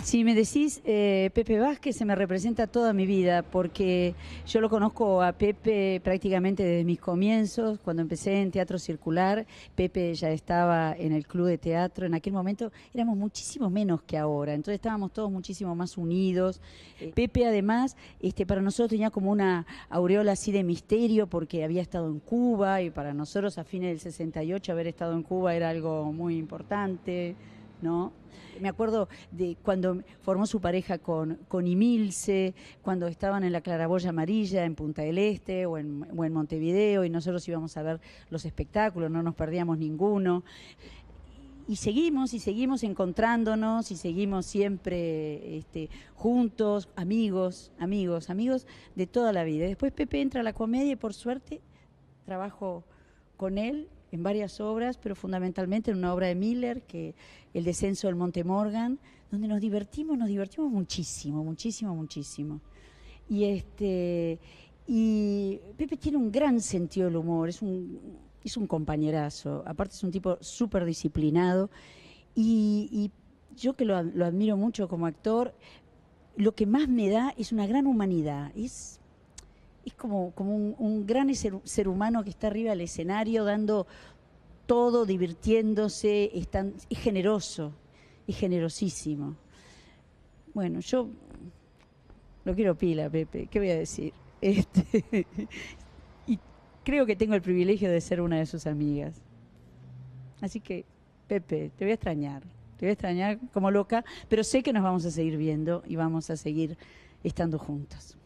Si me decís Pepe Vázquez, se me representa toda mi vida, porque yo lo conozco a Pepe prácticamente desde mis comienzos, cuando empecé en Teatro Circular. Pepe ya estaba en el club de teatro. En aquel momento éramos muchísimo menos que ahora, entonces estábamos todos muchísimo más unidos. Pepe además para nosotros tenía como una aureola así de misterio, porque había estado en Cuba, y para nosotros a fines del 68 haber estado en Cuba era algo muy importante, ¿no? Me acuerdo de cuando formó su pareja con Imilce, cuando estaban en la Claraboya Amarilla, en Punta del Este o en Montevideo, y nosotros íbamos a ver los espectáculos, no nos perdíamos ninguno. Y seguimos encontrándonos, y seguimos siempre juntos, amigos de toda la vida. Después Pepe entra a la comedia y por suerte trabajo con él en varias obras, pero fundamentalmente en una obra de Miller, que El descenso del Monte Morgan, donde nos divertimos muchísimo. Y Pepe tiene un gran sentido del humor, es un compañerazo, aparte es un tipo súper disciplinado, y yo que lo admiro mucho como actor, lo que más me da es una gran humanidad, es como un gran ser humano que está arriba del escenario dando todo, divirtiéndose, es generoso, es generosísimo. Bueno, yo lo quiero pila, Pepe, ¿qué voy a decir? Y creo que tengo el privilegio de ser una de sus amigas. Así que, Pepe, te voy a extrañar como loca, pero sé que nos vamos a seguir viendo y vamos a seguir estando juntos.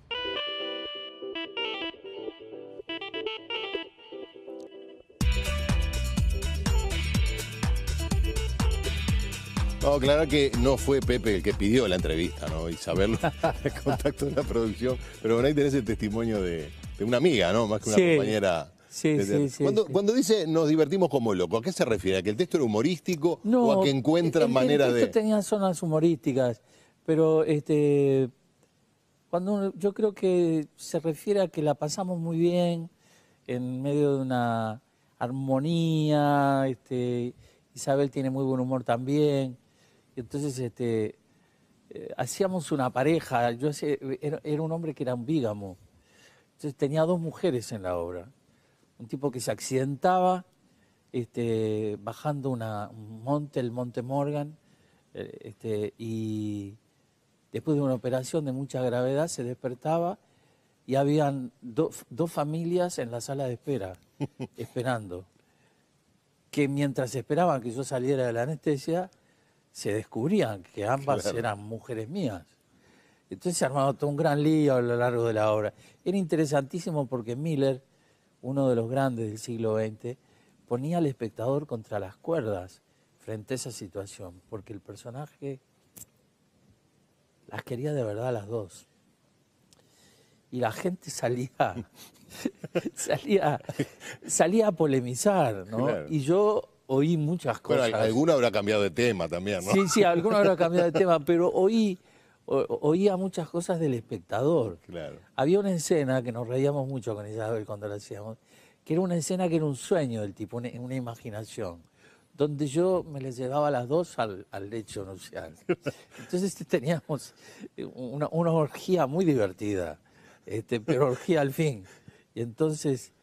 Vamos a aclarar que no fue Pepe el que pidió la entrevista, ¿no? Isabel, el contacto de la producción. Pero bueno, ahí tenés el testimonio de una amiga, ¿no? Más que una compañera. Sí. Cuando dice nos divertimos como locos, ¿a qué se refiere? ¿A que el texto era humorístico o a que encuentran maneras de...? El texto tenía zonas humorísticas, pero yo creo que se refiere a que la pasamos muy bien en medio de una armonía. Isabel tiene muy buen humor también. Entonces hacíamos una pareja. Era un hombre que era un bígamo. Entonces tenía dos mujeres en la obra. Un tipo que se accidentaba bajando un monte, el Monte Morgan, y después de una operación de mucha gravedad se despertaba y habían dos familias en la sala de espera, esperando. Que mientras esperaban que yo saliera de la anestesia, se descubrían que ambas eran mujeres mías. Entonces se armaba todo un gran lío a lo largo de la obra. Era interesantísimo porque Miller, uno de los grandes del siglo XX, ponía al espectador contra las cuerdas frente a esa situación, porque el personaje las quería de verdad las dos. Y la gente salía a polemizar, ¿no? Claro. Y yo oí muchas cosas. Bueno, alguno habrá cambiado de tema también, ¿no? Sí, alguno habrá cambiado de tema, pero oía muchas cosas del espectador. Claro. Había una escena que nos reíamos mucho con Isabel cuando la hacíamos, que era una escena que era un sueño del tipo, una imaginación, donde yo me les llevaba a las dos al lecho nupcial. Entonces teníamos una orgía muy divertida. Pero orgía al fin. Y entonces,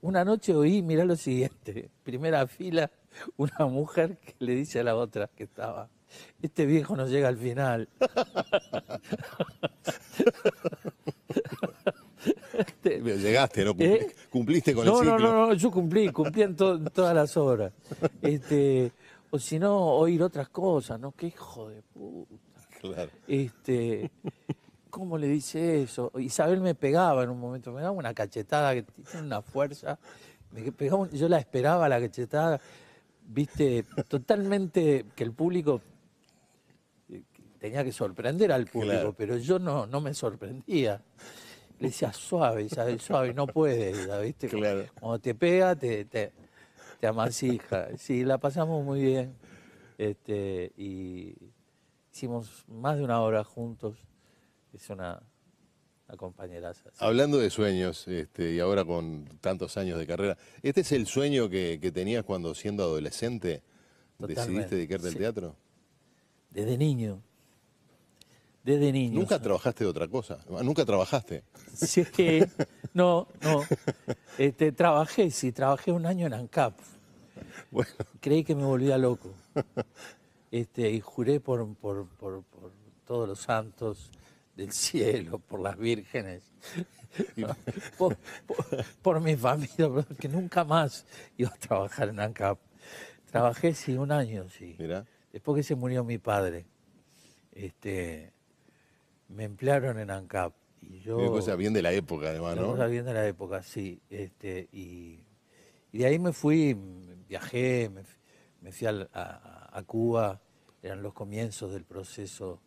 una noche oí, mirá lo siguiente, primera fila, una mujer que le dice a la otra que estaba, este viejo no llega al final. Llegaste, ¿no? Cumpliste con el ciclo. No, yo cumplí en todas las horas. O si no, oír otras cosas, ¿no? Qué hijo de puta. Claro. ¿Cómo le dice eso? Isabel me pegaba en un momento, me daba una cachetada que tiene una fuerza. Yo la esperaba, la cachetada, viste, totalmente que el público tenía que sorprender al público, claro. Pero yo no me sorprendía. Le decía suave, Isabel, suave, no puedes, ¿viste? Claro. Cuando te pega, te amasija. Sí, la pasamos muy bien. Y hicimos más de una hora juntos. Es una una compañeraza. Sí. Hablando de sueños, y ahora con tantos años de carrera, ¿este es el sueño que tenías cuando siendo adolescente decidiste Totalmente, dedicarte al sí. teatro? Desde niño. Desde niño. ¿Nunca trabajaste de otra cosa? ¿Nunca trabajaste? Sí, no. Trabajé un año en ANCAP. Bueno, Creí que me volvía loco. Y juré por todos los santos del cielo, por las vírgenes, por, por mi familia, que nunca más iba a trabajar en ANCAP. Trabajé, sí, un año, sí. mira, Después que se murió mi padre, me emplearon en ANCAP. Y yo... una cosa bien de la época, además, Una ¿no? cosa bien de la época, sí. Y de ahí me fui, viajé, me fui a Cuba, eran los comienzos del proceso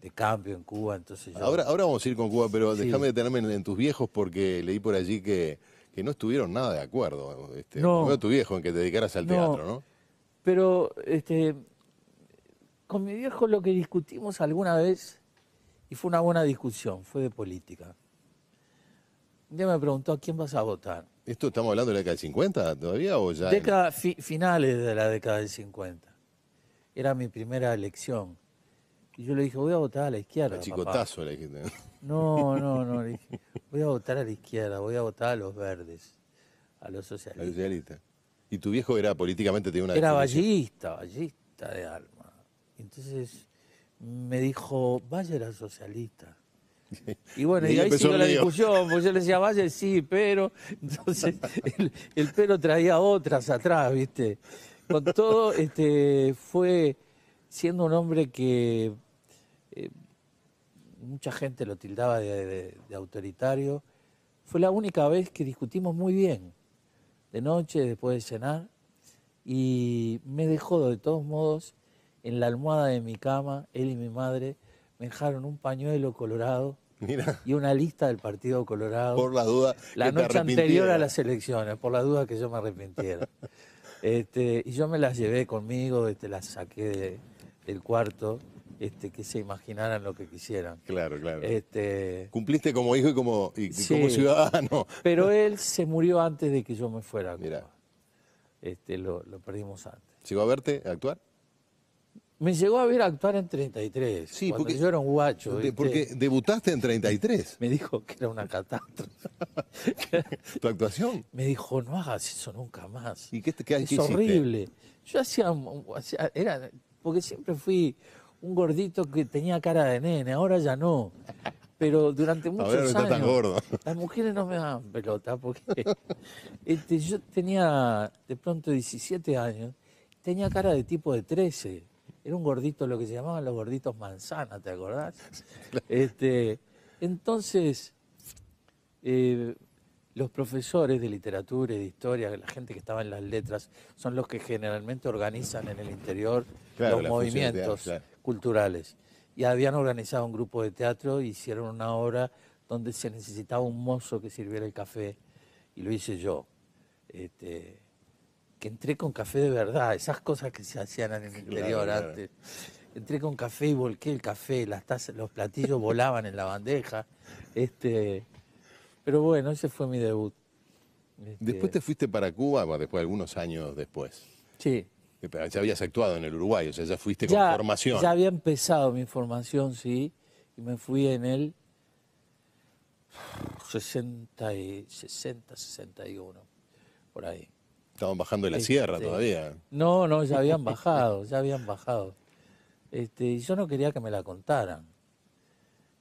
de cambio en Cuba, entonces yo... Ahora vamos a ir con Cuba, pero Sí. déjame detenerme en tus viejos porque leí por allí que no estuvieron nada de acuerdo. No. Primero tu viejo en que te dedicaras al No. teatro, ¿no? Pero con mi viejo lo que discutimos alguna vez, y fue una buena discusión, fue de política. Un día me preguntó, ¿a quién vas a votar? ¿Esto estamos hablando de la década del 50 todavía o ya? Finales de la década del 50. Era mi primera elección. Y yo le dije, voy a votar a la izquierda, A papá. chicotazo le dijiste. No, le dije, voy a votar a la izquierda, voy a votar a los verdes, a los La socialistas. socialista. ¿Y tu viejo era políticamente, tenía una Era definición? ballista de alma. Entonces me dijo, vaya era socialista. Y bueno, Y ahí y ahí empezó siguió el la lío. discusión, porque yo le decía, vaya, sí, pero... Entonces el pero traía otras atrás, ¿viste? Con todo, fue siendo un hombre que mucha gente lo tildaba de autoritario, fue la única vez que discutimos muy bien, de noche, después de cenar, y me dejó de todos modos en la almohada de mi cama, él y mi madre, me dejaron un pañuelo colorado Mira, y una lista del Partido Colorado. por la duda La que te noche anterior a arrepintieras. las elecciones, por la duda que yo me arrepintiera. Y yo me las llevé conmigo, las saqué del cuarto, que se imaginaran lo que quisieran. Claro, claro. Este, Cumpliste como hijo y como Sí. como ciudadano. pero él se murió antes de que yo me fuera a Cuba. Mira. Lo perdimos antes. ¿Llegó a verte a actuar? Me llegó a ver actuar en 33, Sí, cuando porque- yo era un guacho. ¿viste? Porque debutaste en 33. Me dijo que era una catástrofe. ¿Tu actuación? Me dijo, no hagas eso nunca más. ¿Y qué Es hiciste? horrible. Yo porque siempre fui un gordito que tenía cara de nene, ahora ya no. Pero durante muchos Ahora no años está tan gordo. las mujeres no me daban pelota porque yo tenía de pronto 17 años, tenía cara de tipo de 13. Era un gordito, lo que se llamaban los gorditos manzana, ¿te acordás? Entonces, los profesores de literatura y de historia, la gente que estaba en las letras, son los que generalmente organizan en el interior Claro, los la función de movimientos teatro, claro. culturales. Y habían organizado un grupo de teatro, hicieron una obra donde se necesitaba un mozo que sirviera el café, y lo hice yo. Que entré con café de verdad, esas cosas que se hacían en el interior claro. antes. Entré con café y volqué el café, las tazas, los platillos volaban en la bandeja. Pero bueno, ese fue mi debut. Después te fuiste para Cuba, bueno, después algunos años después. Sí. Pero ya habías actuado en el Uruguay, o sea, ya fuiste con Ya, formación. ya había empezado mi formación, sí, y me fui en el 60, 61, por ahí. Estaban bajando de la sierra Este, todavía. No, ya habían bajado, ya habían bajado. Y yo no quería que me la contaran.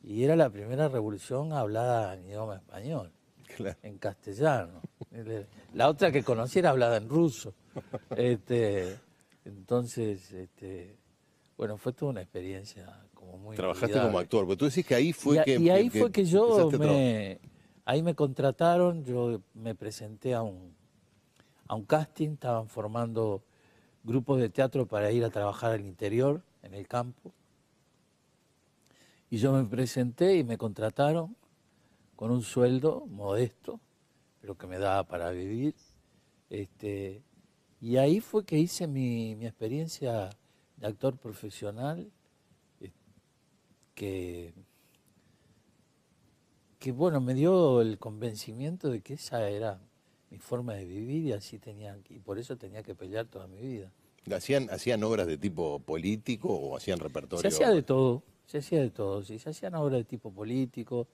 Y era la primera revolución hablada en idioma español, Claro. en castellano. La otra que conocí era hablada en ruso. Entonces, bueno, fue toda una experiencia como muy Trabajaste inolvidable. como actor, pero tú decís que ahí fue Y ahí fue que yo empezaste a ahí me contrataron, yo me presenté a un casting, estaban formando grupos de teatro para ir a trabajar al interior, en el campo. Y yo me presenté y me contrataron con un sueldo modesto, pero que me daba para vivir. Y ahí fue que hice mi experiencia de actor profesional, que que bueno, me dio el convencimiento de que esa era mi forma de vivir y así y por eso tenía que pelear toda mi vida. ¿Hacían obras de tipo político o hacían repertorio? Se hacía de todo, se hacía de todo, sí, se hacían obras de tipo político,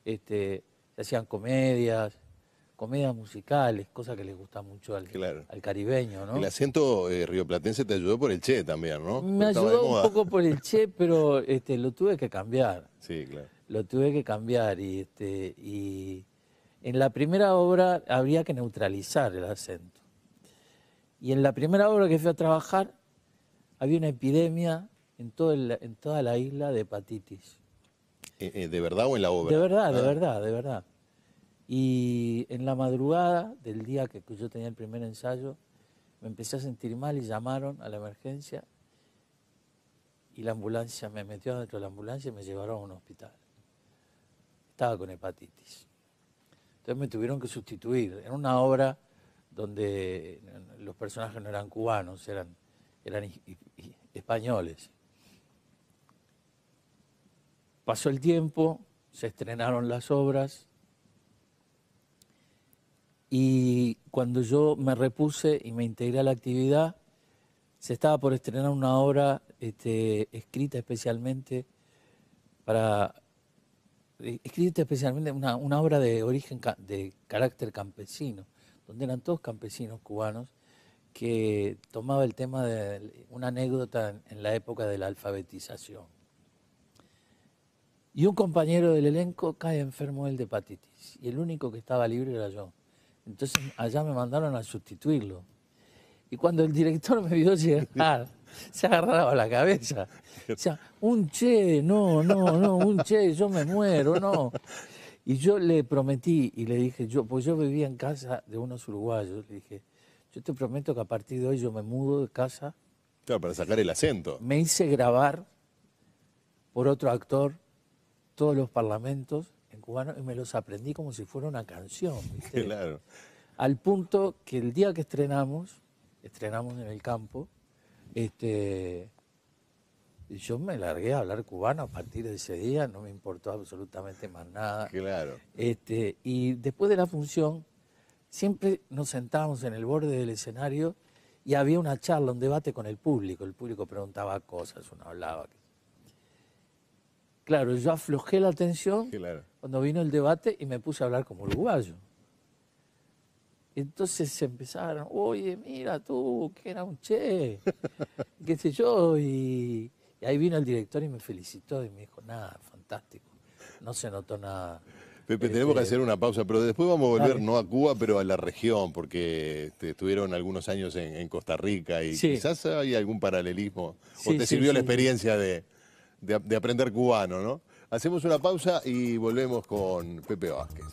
se hacían comedias musicales, cosa que les gusta mucho al caribeño, ¿no? El acento rioplatense te ayudó por el Che también, ¿no? Me ayudó un poco por el Che, pero lo tuve que cambiar. Sí, claro. Lo tuve que cambiar y en la primera obra habría que neutralizar el acento. Y en la primera obra que fui a trabajar había una epidemia en toda la isla de hepatitis. ¿De verdad o en la obra? De verdad, de verdad. Y en la madrugada del día que yo tenía el primer ensayo, me empecé a sentir mal y llamaron a la emergencia y la ambulancia me metió dentro de la ambulancia y me llevaron a un hospital. Estaba con hepatitis. Entonces me tuvieron que sustituir en una obra donde los personajes no eran cubanos, eran españoles. Pasó el tiempo, se estrenaron las obras y cuando yo me repuse y me integré a la actividad, se estaba por estrenar una obra escrita especialmente una obra de origen, de carácter campesino, donde eran todos campesinos cubanos, que tomaba el tema de una anécdota en la época de la alfabetización. Y un compañero del elenco cae enfermo él de hepatitis, y el único que estaba libre era yo. Entonces allá me mandaron a sustituirlo. Y cuando el director me vio llegar, se agarraba la cabeza. O sea, un Che, no, un Che, yo me muero, no. Y yo le prometí y le dije, pues yo vivía en casa de unos uruguayos, le dije, yo te prometo que a partir de hoy yo me mudo de casa. Claro, para sacar el acento. Me hice grabar por otro actor todos los parlamentos en cubano y me los aprendí como si fuera una canción, ¿viste? Claro. Al punto que el día que estrenamos en el campo, yo me largué a hablar cubano a partir de ese día, no me importó absolutamente más nada. Claro. Y después de la función, siempre nos sentábamos en el borde del escenario y había una charla, un debate con el público preguntaba cosas, uno hablaba. Claro, yo aflojé la tensión cuando vino el debate y me puse a hablar como uruguayo. Entonces se empezaron, oye, mira tú, que era un Che, qué sé yo, y ahí vino el director y me felicitó y me dijo, nada, fantástico, no se notó nada. Pepe, tenemos que hacer una pausa, pero después vamos a volver no a Cuba, pero a la región, porque estuvieron algunos años en Costa Rica y quizás hay algún paralelismo, o te sirvió la experiencia de aprender cubano, ¿no? Hacemos una pausa y volvemos con Pepe Vázquez.